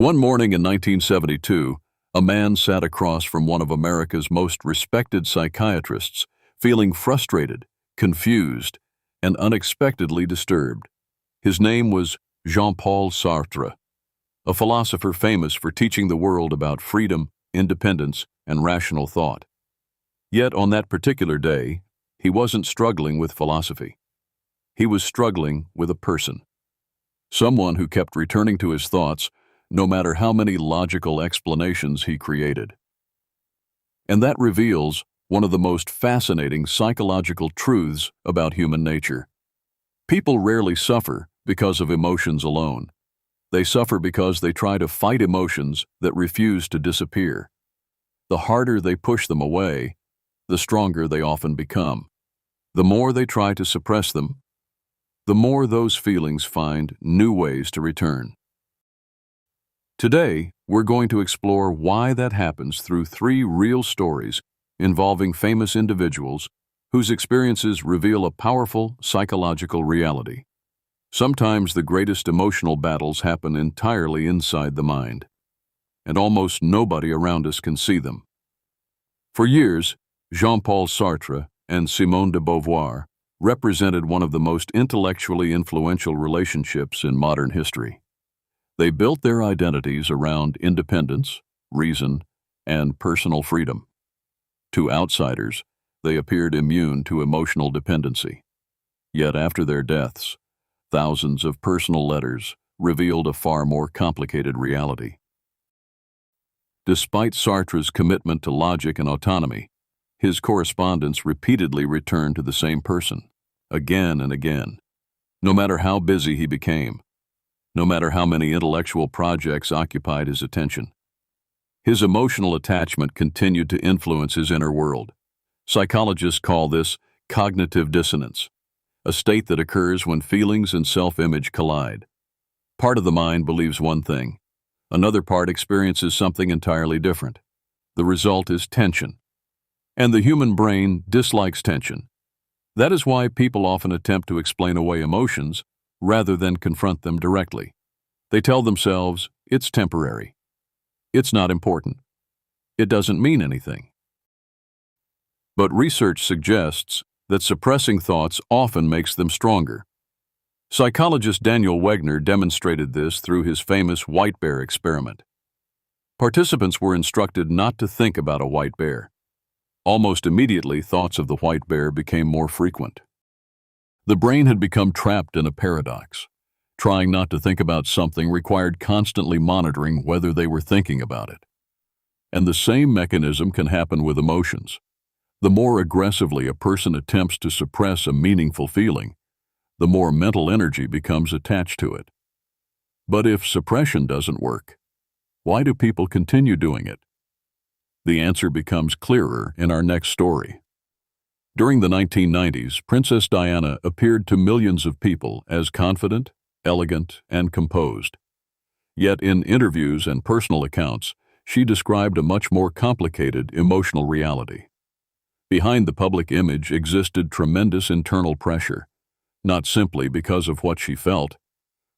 One morning in 1972, a man sat across from one of America's most respected psychiatrists, feeling frustrated, confused, and unexpectedly disturbed. His name was Jean-Paul Sartre, a philosopher famous for teaching the world about freedom, independence, and rational thought. Yet on that particular day, he wasn't struggling with philosophy. He was struggling with a person. Someone who kept returning to his thoughts, no matter how many logical explanations he created. And that reveals one of the most fascinating psychological truths about human nature. People rarely suffer because of emotions alone. They suffer because they try to fight emotions that refuse to disappear. The harder they push them away, the stronger they often become. The more they try to suppress them, the more those feelings find new ways to return. Today, we're going to explore why that happens through 3 real stories involving famous individuals whose experiences reveal a powerful psychological reality. Sometimes the greatest emotional battles happen entirely inside the mind, and almost nobody around us can see them. For years, Jean-Paul Sartre and Simone de Beauvoir represented one of the most intellectually influential relationships in modern history. They built their identities around independence, reason, and personal freedom. To outsiders, they appeared immune to emotional dependency. Yet after their deaths, thousands of personal letters revealed a far more complicated reality. Despite Sartre's commitment to logic and autonomy, his correspondence repeatedly returned to the same person, again and again, no matter how busy he became. No matter how many intellectual projects occupied his attention. His emotional attachment continued to influence his inner world. Psychologists call this cognitive dissonance, a state that occurs when feelings and self-image collide. Part of the mind believes one thing, another part experiences something entirely different. The result is tension. And the human brain dislikes tension. That is why people often attempt to explain away emotions rather than confront them directly. They tell themselves, it's temporary. It's not important. It doesn't mean anything. But research suggests that suppressing thoughts often makes them stronger. Psychologist Daniel Wegner demonstrated this through his famous white bear experiment. Participants were instructed not to think about a white bear. Almost immediately, thoughts of the white bear became more frequent. The brain had become trapped in a paradox. Trying not to think about something required constantly monitoring whether they were thinking about it. And the same mechanism can happen with emotions. The more aggressively a person attempts to suppress a meaningful feeling, the more mental energy becomes attached to it. But if suppression doesn't work, why do people continue doing it? The answer becomes clearer in our next story. During the 1990s, Princess Diana appeared to millions of people as confident, elegant, and composed. Yet in interviews and personal accounts, she described a much more complicated emotional reality. Behind the public image existed tremendous internal pressure, not simply because of what she felt,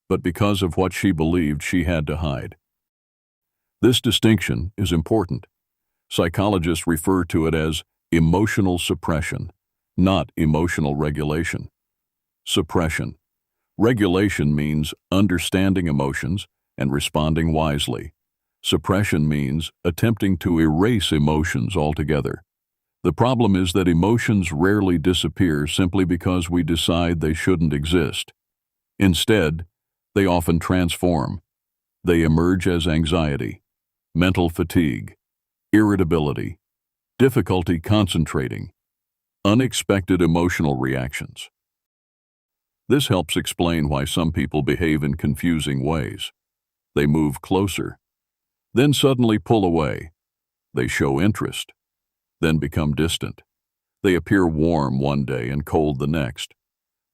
but because of what she believed she had to hide. This distinction is important. Psychologists refer to it as emotional suppression, not emotional regulation. Suppression. Regulation means understanding emotions and responding wisely. Suppression means attempting to erase emotions altogether. The problem is that emotions rarely disappear simply because we decide they shouldn't exist. Instead, they often transform. They emerge as anxiety, mental fatigue, irritability, difficulty concentrating, unexpected emotional reactions. This helps explain why some people behave in confusing ways. They move closer, then suddenly pull away. They show interest, then become distant. They appear warm one day and cold the next.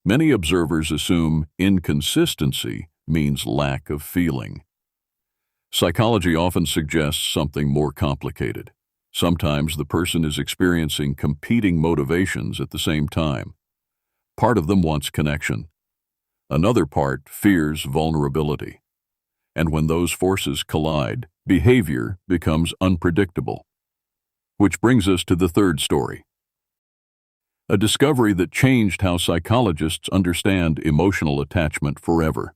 Many observers assume inconsistency means lack of feeling. Psychology often suggests something more complicated. Sometimes the person is experiencing competing motivations at the same time. Part of them wants connection. Another part fears vulnerability. And when those forces collide, behavior becomes unpredictable. Which brings us to the third story. A discovery that changed how psychologists understand emotional attachment forever.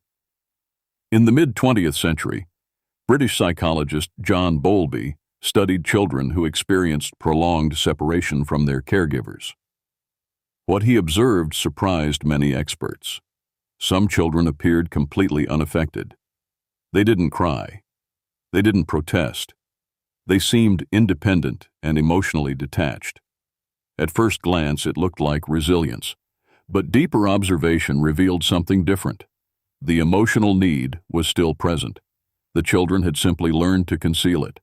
In the mid-20th century, British psychologist John Bowlby studied children who experienced prolonged separation from their caregivers. What he observed surprised many experts. Some children appeared completely unaffected. They didn't cry. They didn't protest. They seemed independent and emotionally detached. At first glance, it looked like resilience, but deeper observation revealed something different. The emotional need was still present. The children had simply learned to conceal it.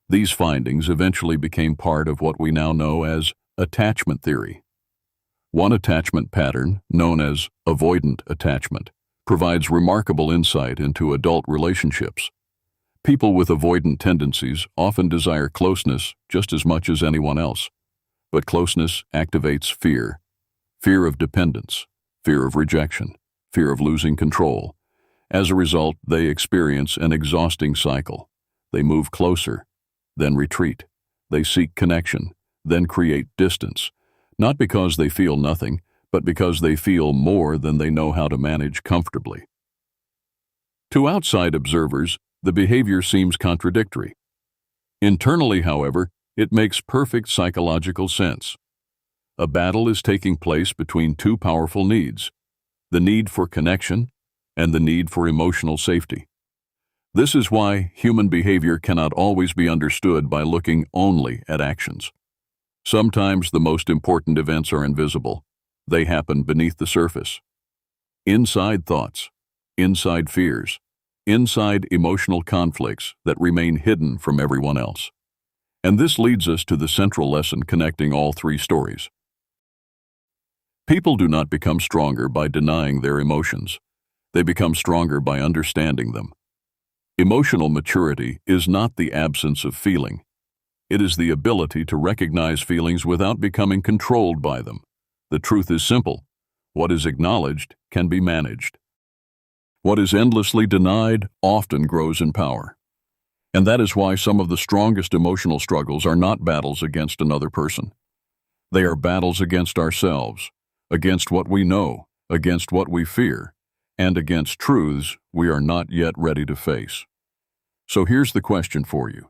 These findings eventually became part of what we now know as attachment theory. One attachment pattern, known as avoidant attachment, provides remarkable insight into adult relationships. People with avoidant tendencies often desire closeness just as much as anyone else. But closeness activates fear. Fear of dependence, fear of rejection, fear of losing control. As a result, they experience an exhausting cycle. They move closer, then retreat. They seek connection, then create distance, not because they feel nothing, but because they feel more than they know how to manage comfortably. To outside observers, the behavior seems contradictory. Internally, however, it makes perfect psychological sense. A battle is taking place between two powerful needs: the need for connection and the need for emotional safety. This is why human behavior cannot always be understood by looking only at actions. Sometimes the most important events are invisible. They happen beneath the surface. Inside thoughts, inside fears, inside emotional conflicts that remain hidden from everyone else. And this leads us to the central lesson connecting all three stories. People do not become stronger by denying their emotions. They become stronger by understanding them. Emotional maturity is not the absence of feeling. It is the ability to recognize feelings without becoming controlled by them. The truth is simple. What is acknowledged can be managed. What is endlessly denied often grows in power. And that is why some of the strongest emotional struggles are not battles against another person. They are battles against ourselves, against what we know, against what we fear, and against truths we are not yet ready to face. So here's the question for you.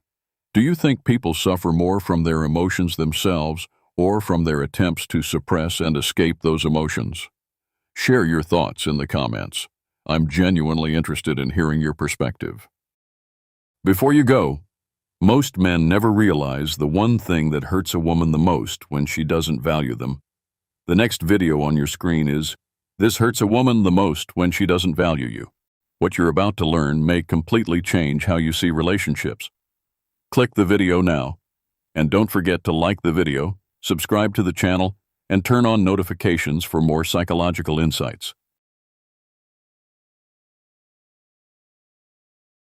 Do you think people suffer more from their emotions themselves or from their attempts to suppress and escape those emotions? Share your thoughts in the comments. I'm genuinely interested in hearing your perspective. Before you go, most men never realize the one thing that hurts a woman the most when she doesn't value them. The next video on your screen is, "This hurts a woman the most when she doesn't value you." What you're about to learn may completely change how you see relationships. Click the video now, and don't forget to like the video, subscribe to the channel, and turn on notifications for more psychological insights.